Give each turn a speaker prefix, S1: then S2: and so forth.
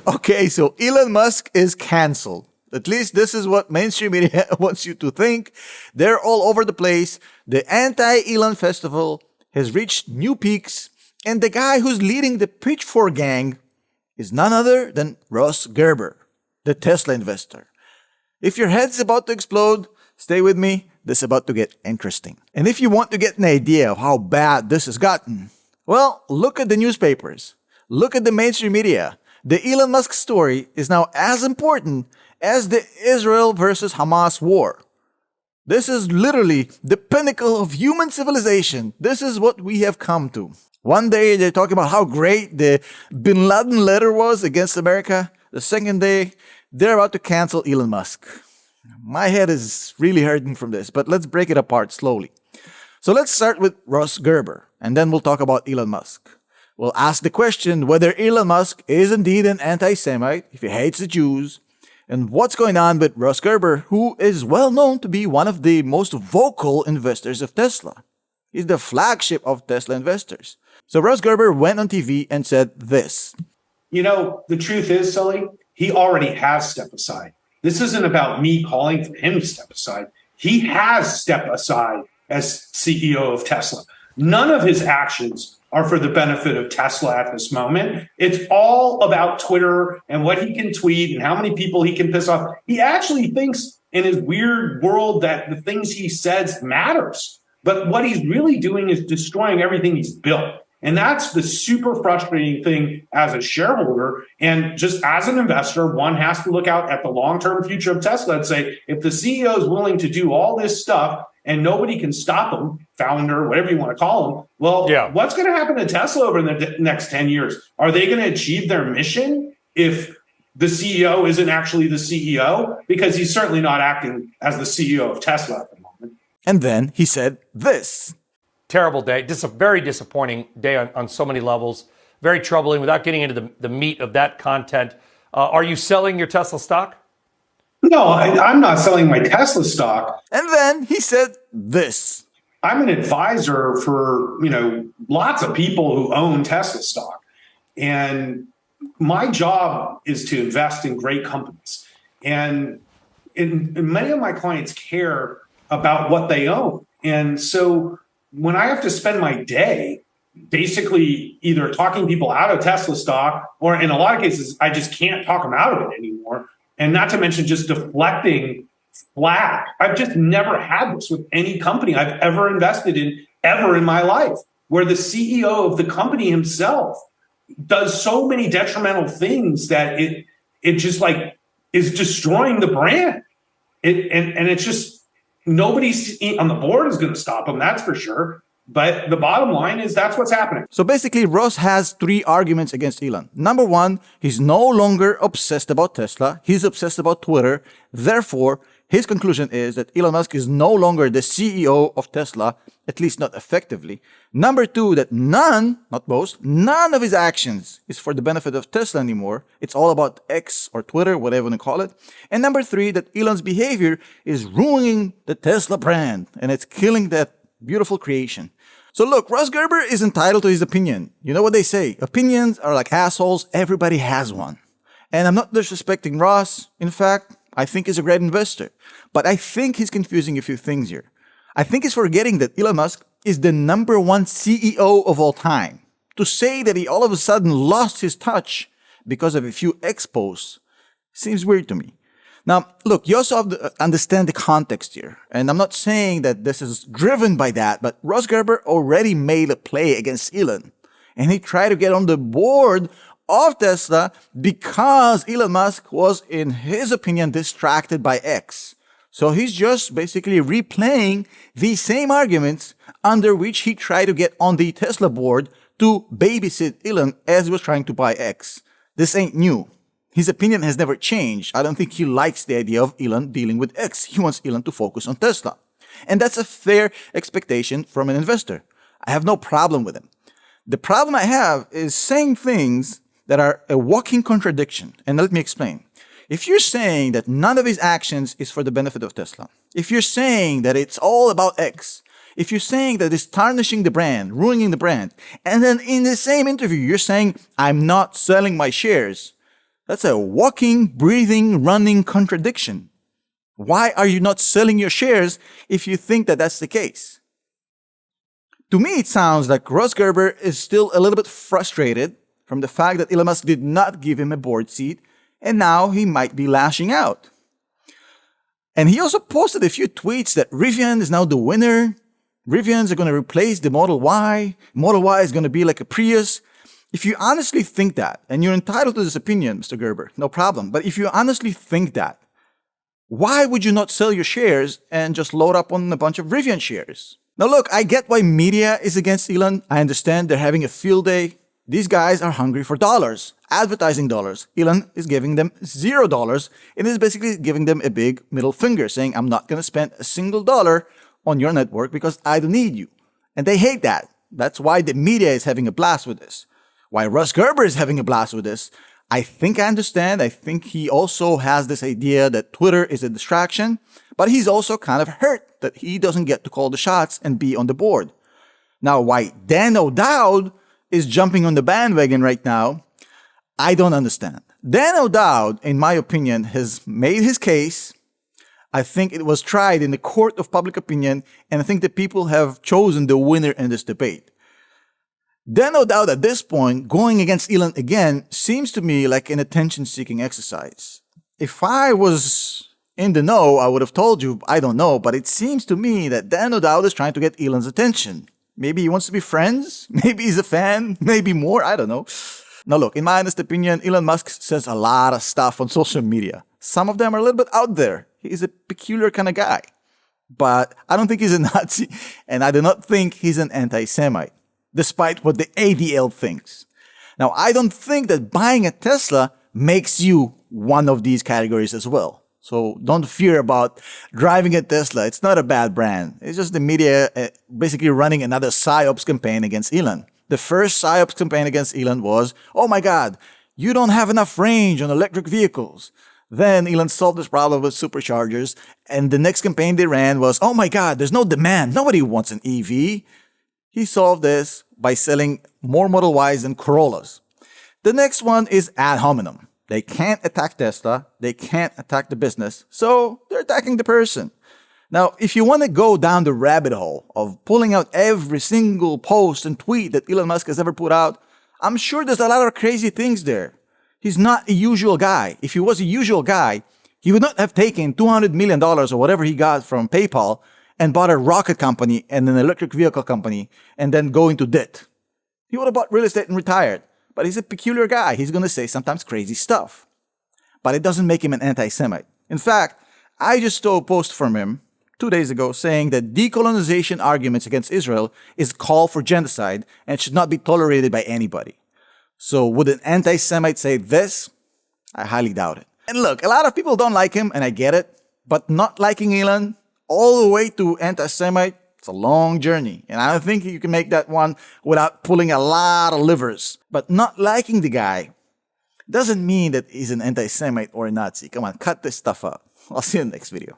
S1: Okay, so Elon Musk is canceled. At least this is what mainstream media wants you to think. They're all over the place. The anti-Elon festival has reached new peaks, and the guy who's leading the Pitchfork gang is none other than Ross Gerber, the Tesla investor. If your head's about to explode, stay with me. This is about to get interesting. And if you want to get an idea of how bad this has gotten, well, look at the newspapers. Look at the mainstream media. The Elon Musk story is now as important as the Israel versus Hamas war. This is literally the pinnacle of human civilization. This is what we have come to. One day they're talking about how great the Bin Laden letter was against America. The second day, they're about to cancel Elon Musk. My head is really hurting from this, but let's break it apart slowly. So let's start with Ross Gerber, and then we'll talk about Elon Musk. We'll ask the question whether Elon Musk is indeed an anti-Semite, if he hates the Jews, and what's going on with Ross Gerber, who is well known to be one of the most vocal investors of Tesla. He's the flagship of Tesla investors. So Ross Gerber went on TV and said this.
S2: You know, the truth is, Sully, he already has stepped aside. This isn't about me calling for him to step aside. He has stepped aside as CEO of Tesla. None of his actions are for the benefit of Tesla at this moment. It's all about Twitter and what he can tweet and how many people he can piss off. He actually thinks in his weird world that the things he says matters. But what he's really doing is destroying everything he's built. And that's the super frustrating thing as a shareholder. And just as an investor, one has to look out at the long-term future of Tesla and say, if the CEO is willing to do all this stuff and nobody can stop him, founder, whatever you want to call him, well, what's going to happen to Tesla over the next 10 years? Are they going to achieve their mission if the CEO isn't actually the CEO? Because he's certainly not acting as the CEO of Tesla at the moment.
S1: And then he said this.
S3: Terrible day. Just a very disappointing day on so many levels. Very troubling. Without getting into the meat of that content, are you selling your Tesla stock?
S2: No, I'm not selling my Tesla stock.
S1: And then he said this.
S2: I'm an advisor for, lots of people who own Tesla stock. And my job is to invest in great companies. And many of my clients care about what they own. And so when I have to spend my day basically either talking people out of Tesla stock, or in a lot of cases, I just can't talk them out of it anymore. And not to mention just deflecting flack. I've just never had this with any company I've ever invested in ever in my life, where the CEO of the company himself does so many detrimental things that it just like is destroying the brand. And it's just nobody on the board is going to stop him, that's for sure. But the bottom line is that's what's happening.
S1: So basically, Ross has three arguments against Elon. Number one, he's no longer obsessed about Tesla. He's obsessed about Twitter. Therefore, his conclusion is that Elon Musk is no longer the CEO of Tesla, at least not effectively. Number two, that none of his actions is for the benefit of Tesla anymore. It's all about X or Twitter, whatever you want to call it. And number three, that Elon's behavior is ruining the Tesla brand and it's killing that beautiful creation. So look, Ross Gerber is entitled to his opinion. You know what they say, opinions are like assholes, everybody has one. And I'm not disrespecting Ross. In fact, I think he's a great investor. But I think he's confusing a few things here. I think he's forgetting that Elon Musk is the number one CEO of all time. To say that he all of a sudden lost his touch because of a few X posts seems weird to me. Now, look, you also have to understand the context here. And I'm not saying that this is driven by that, but Ross Gerber already made a play against Elon. And he tried to get on the board of Tesla because Elon Musk was, in his opinion, distracted by X. So he's just basically replaying the same arguments under which he tried to get on the Tesla board to babysit Elon as he was trying to buy X. This ain't new. His opinion has never changed. I don't think he likes the idea of Elon dealing with X. He wants Elon to focus on Tesla. And that's a fair expectation from an investor. I have no problem with him. The problem I have is saying things that are a walking contradiction. And let me explain. If you're saying that none of his actions is for the benefit of Tesla, if you're saying that it's all about X, if you're saying that it's tarnishing the brand, ruining the brand, and then in the same interview, you're saying, I'm not selling my shares, That's a walking, breathing, running contradiction. Why are you not selling your shares if you think that that's the case? To me, it sounds like Ross Gerber is still a little bit frustrated from the fact that Elon Musk did not give him a board seat, and now he might be lashing out. And he also posted a few tweets that Rivian is now the winner. Rivians are going to replace the Model Y. Model Y is going to be like a Prius. If you honestly think that, and you're entitled to this opinion, Mr. Gerber, no problem. But if you honestly think that, why would you not sell your shares and just load up on a bunch of Rivian shares? Now look, I get why media is against Elon. I understand they're having a field day. These guys are hungry for dollars, advertising dollars. Elon is giving them $0 and is basically giving them a big middle finger, saying, I'm not going to spend a single dollar on your network because I don't need you. And they hate that. That's why the media is having a blast with this. Why Russ Gerber is having a blast with this. I think I understand. I think he also has this idea that Twitter is a distraction, but he's also kind of hurt that he doesn't get to call the shots and be on the board. Now, why Dan O'Dowd is jumping on the bandwagon right now, I don't understand. Dan O'Dowd, in my opinion, has made his case. I think it was tried in the court of public opinion, and I think the people have chosen the winner in this debate. Dan O'Dowd at this point, going against Elon again, seems to me like an attention-seeking exercise. If I was in the know, I would have told you, I don't know, but it seems to me that Dan O'Dowd is trying to get Elon's attention. Maybe he wants to be friends, maybe he's a fan, maybe more, I don't know. Now look, in my honest opinion, Elon Musk says a lot of stuff on social media. Some of them are a little bit out there. He's a peculiar kind of guy. But I don't think he's a Nazi, and I do not think he's an anti-Semite, despite what the ADL thinks. Now, I don't think that buying a Tesla makes you one of these categories as well. So don't fear about driving a Tesla. It's not a bad brand. It's just the media basically running another PSYOPs campaign against Elon. The first PSYOPs campaign against Elon was, oh my God, you don't have enough range on electric vehicles. Then Elon solved this problem with superchargers. And the next campaign they ran was, oh my God, there's no demand. Nobody wants an EV. He solved this by selling more Model Ys than Corollas. The next one is ad hominem. They can't attack Tesla. They can't attack the business. So they're attacking the person. Now, if you want to go down the rabbit hole of pulling out every single post and tweet that Elon Musk has ever put out, I'm sure there's a lot of crazy things there. He's not a usual guy. If he was a usual guy, he would not have taken $200 million or whatever he got from PayPal and bought a rocket company and an electric vehicle company and then go into debt. He would have bought real estate and retired. But he's a peculiar guy. He's going to say sometimes crazy stuff. But it doesn't make him an anti-Semite. In fact, I just saw a post from him 2 days ago saying that decolonization arguments against Israel is a call for genocide and should not be tolerated by anybody. So would an anti-Semite say this? I highly doubt it. And look, a lot of people don't like him, and I get it. But not liking Elon all the way to anti-Semite, it's a long journey. And I don't think you can make that one without pulling a lot of livers. But not liking the guy doesn't mean that he's an anti-Semite or a Nazi. Come on, cut this stuff out. I'll see you in the next video.